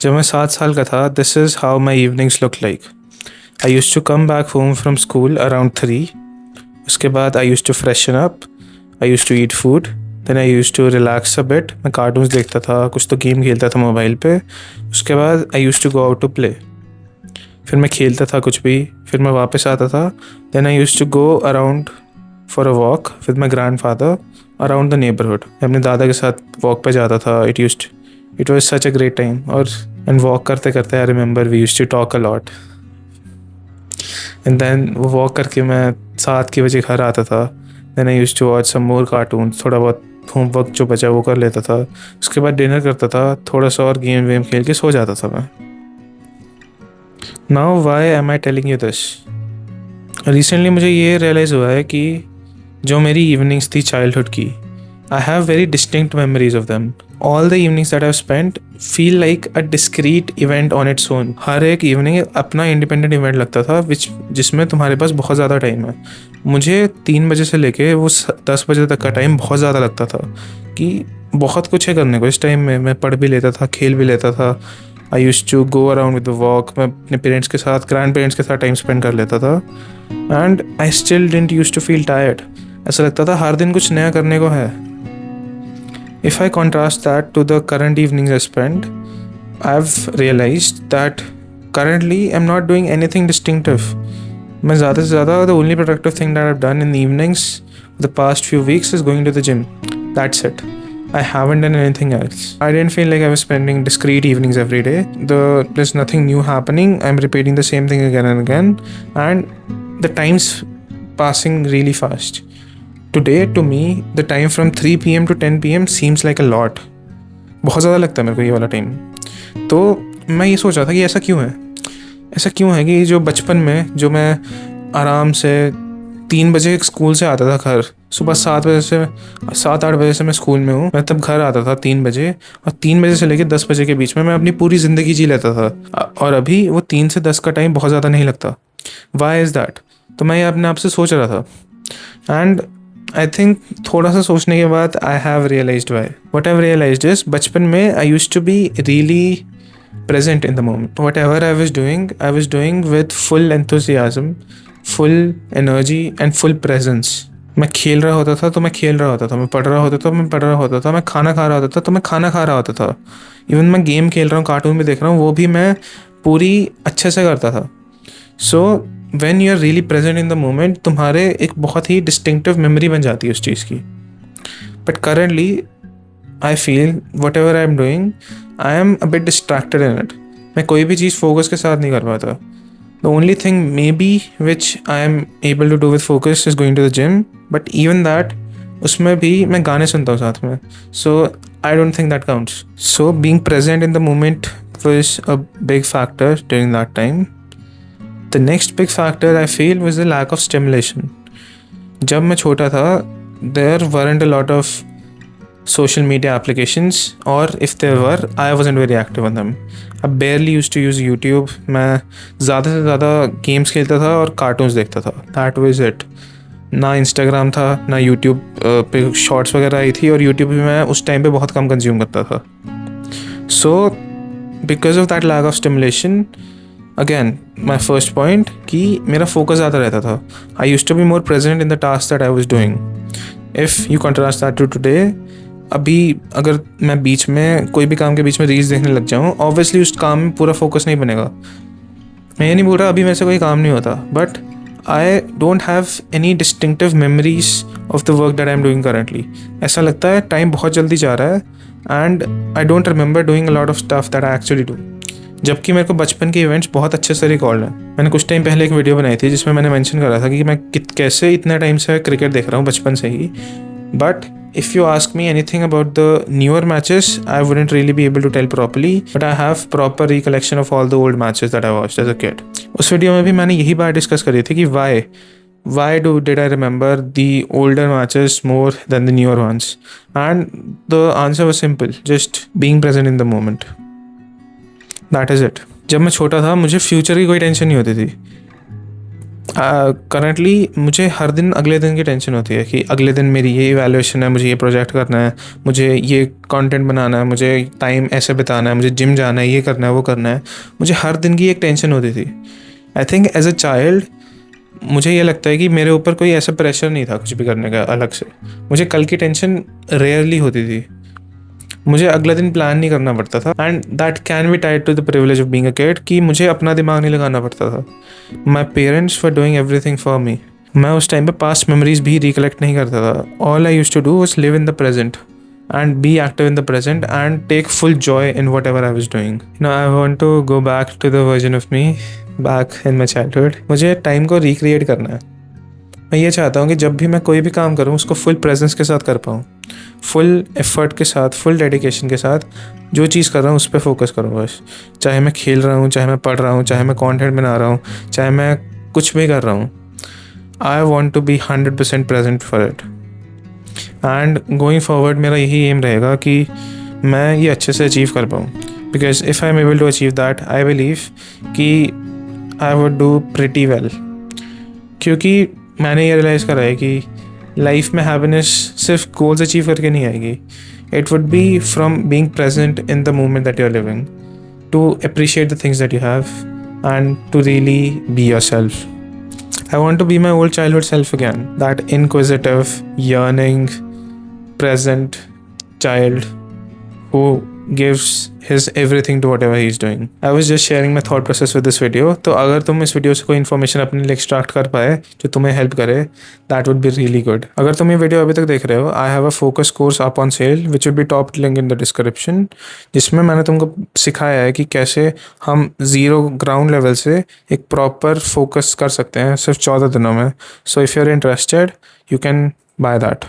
जब मैं 7 साल का था, this is how my evenings look like. I use to come back home from school around 3। उसके बाद I use to freshen up, I use to eat food, then I use to relax a bit. मैं cartoons देखता था, कुछ तो game खेलता था mobile पे। उसके बाद I use to go out to play. फिर मैं खेलता था कुछ भी, फिर मैं वापस आता था। Then I use to go around for a walk with my grandfather around the neighbourhood. मैं अपने दादा के साथ वॉक पे जाता था। It was such a great time. और एंड वॉक करते करते I remember we used to talk a lot. And then वो वॉक करके मैं 7 बजे घर आता था। Then I used to watch some more cartoon, थोड़ा बहुत होमवर्क जो बचा वो कर लेता था। उसके बाद डिनर करता था, थोड़ा सा और गेम वेम खेल के सो जाता था मैं। Now why am I telling you this? Recently मुझे ये रियलाइज़ हुआ है कि जो मेरी इवनिंग्स थी चाइल्डहुड की, I have very distinct memories of them. All the evenings that I've spent feel like a discrete event on its own. हर एक इवनिंग अपना इंडिपेंडेंट इवेंट लगता था जिसमें तुम्हारे पास बहुत ज़्यादा टाइम है। मुझे 3 बजे से लेके वो 10 बजे तक का टाइम बहुत ज़्यादा लगता था कि बहुत कुछ है करने को। इस टाइम में मैं पढ़ भी लेता था, खेल भी लेता था। I use to go around with the walk. मैं अपने पेरेंट्स के साथ, ग्रैंड पेरेंट्स के साथ टाइम स्पेंड कर लेता था। And I still didn't use to feel tired. ऐसा लगता था हर दिन कुछ नया करने को है। If I contrast that to the current evenings I spend, I've realized that currently I'm not doing anything distinctive. मैं ज़्यादा से ज़्यादा the only productive thing that I've done in the evenings the past few weeks is going to the gym. That's it. I haven't done anything else. I didn't feel like I was spending discrete evenings every day. There's nothing new happening. I'm repeating the same thing again and again, and the time's passing really fast. Today, to me, the time from 3 p.m. to 10 p.m. seems like a lot. बहुत ज़्यादा लगता है मेरे को ये वाला time. तो मैं ये सोच रहा था कि ऐसा क्यों है कि जो बचपन में जो मैं आराम से 3 बजे स्कूल से आता था घर, सुबह 7-8 बजे से मैं स्कूल में हूँ। मैं तब घर आता था 3 बजे, और 3 बजे से लेकर 10 बजे के बीच में मैं अपनी पूरी ज़िंदगी जी लेता था। और अभी वो 3 से 10 का टाइम बहुत ज़्यादा नहीं लगता। Why is that? तो मैं ये अपने आप से सोच रहा था। एंड आई थिंक थोड़ा सा सोचने के बाद I have realised why. What have realised is, बचपन में I used to be really present in the moment. Whatever I was doing with full enthusiasm, full energy and full presence. मैं खेल रहा होता था तो मैं खेल रहा होता था, मैं पढ़ रहा होता था तो मैं पढ़ रहा होता था, मैं खाना खा रहा होता था तो मैं खाना खा रहा होता था। इवन मैं गेम खेल रहा हूँ, कार्टून भी देख रहा हूँ, वो भी मैं पूरी अच्छे से करता था। So when you are really present in the moment, तुम्हारे एक बहुत ही डिस्टिंक्टिव मेमोरी बन जाती है उस चीज़ की। But currently I feel what ever I am doing, I am a bit distracted in it. मैं कोई भी चीज़ फोकस के साथ नहीं कर पाता। The only thing may be which I am able to do with focus is going to the gym, but even that, उसमें भी मैं गाने सुनता हूँ साथ में। So I don't think that counts. So being present in the moment was a big factor during that time. The next big factor I feel was the lack of stimulation. जब मैं छोटा था, there weren't a lot of social media applications, or if there were, I wasn't very active on them. I barely used to use YouTube. मैं ज़्यादा से ज़्यादा games खेलता था और कार्टून्स देखता था. That was it. ना इंस्टाग्राम था, ना यूट्यूब पे शॉर्ट्स वगैरह आई थी, और यूट्यूब भी मैं उस टाइम पे बहुत कम कंज्यूम करता था. So because of that lack of stimulation, again my first point कि मेरा फोकस ज़्यादा रहता था. I used to be more present in the tasks that I was doing. If you contrast that to today, अभी अगर मैं बीच में कोई भी काम के बीच में रील्स देखने लग जाऊँ, ऑब्वियसली उस काम में पूरा फोकस नहीं बनेगा. मैं ये नहीं बोल रहा अभी मेरे से कोई काम नहीं होता, but I don't have any distinctive memories of the work that I am doing currently. ऐसा लगता है टाइम बहुत जल्दी जा रहा है, and I don't remember doing a lot of stuff that I actually do. जबकि मेरे को बचपन के इवेंट्स बहुत अच्छे से रिकॉर्ड हैं. मैंने कुछ टाइम पहले एक वीडियो बनाई थी जिसमें मैंने मेंशन करा था कि मैं कैसे इतने टाइम से क्रिकेट देख रहा हूँ बचपन से ही. But if you ask me anything about the newer matches, I wouldn't really be able to tell properly, but I have proper recollection of all the old matches that I watched as a kid. उस video में भी मैंने यही बात discuss करी थी कि why did I remember the older matches more than the newer ones? And the answer was simple, just being present in the moment. That is it. जब मैं छोटा था मुझे फ्यूचर की कोई टेंशन नहीं होती थी. करंटली मुझे हर दिन अगले दिन की टेंशन होती है कि अगले दिन मेरी ये इवैल्यूएशन है, मुझे ये प्रोजेक्ट करना है, मुझे ये कंटेंट बनाना है, मुझे टाइम ऐसे बिताना है, मुझे जिम जाना है, ये करना है, वो करना है। मुझे हर दिन की एक टेंशन होती थी। I think as a child मुझे ये लगता है कि मेरे ऊपर कोई ऐसा प्रेशर नहीं था कुछ भी करने का अलग से। मुझे कल की टेंशन रेयरली होती थी। मुझे अगला दिन प्लान नहीं करना पड़ता था, and that can be tied to the privilege of being a kid कि मुझे अपना दिमाग नहीं लगाना पड़ता था। My parents were doing everything for me. मैं उस टाइम पे पास्ट मेमोरीज भी रिकलेक्ट नहीं करता था। All I used to do was live in the present and be active in the present and take full joy in whatever I was doing. I want to go back to the version of me back in my childhood. मुझे time को recreate करना है। मैं ये चाहता हूँ कि जब भी मैं कोई भी काम करूँ उसको फुल प्रेजेंस के साथ कर पाऊँ, फुल एफर्ट के साथ, फुल डेडिकेशन के साथ जो चीज़ कर रहा हूँ उस पर फोकस करूँ बस। चाहे मैं खेल रहा हूँ, चाहे मैं पढ़ रहा हूँ, चाहे मैं कंटेंट बना रहा हूँ, चाहे मैं कुछ भी कर रहा हूँ, I want to be 100% present for it. And going forward मेरा यही एम रहेगा कि मैं ये अच्छे से अचीव कर पाऊँ, because if I am able to achieve that I believe कि I would do pretty well. क्योंकि मैंने ये रियलाइज़ करा है कि लाइफ में हैप्पीनेस सिर्फ गोल्स अचीव करके नहीं आएगी। It would be from being present in the moment that you are living, to appreciate the things that you have and to really be yourself. I want to be my old childhood self again, that inquisitive, yearning, present child who gives his everything to whatever he is doing. I was just sharing my thought process with this video. तो अगर तुम इस video से कोई information अपने लिए extract कर पाए जो तुम्हें हेल्प करे, that would be really good. अगर तुम ये वीडियो अभी तक देख रहे हो, I have a focus course up on sale which will be top link in the description, जिसमें मैंने तुमको सिखाया है कि कैसे हम ज़ीरो ग्राउंड लेवल से एक प्रॉपर फोकस कर सकते हैं सिर्फ 14 दिनों में. So if you're interested, you can buy that.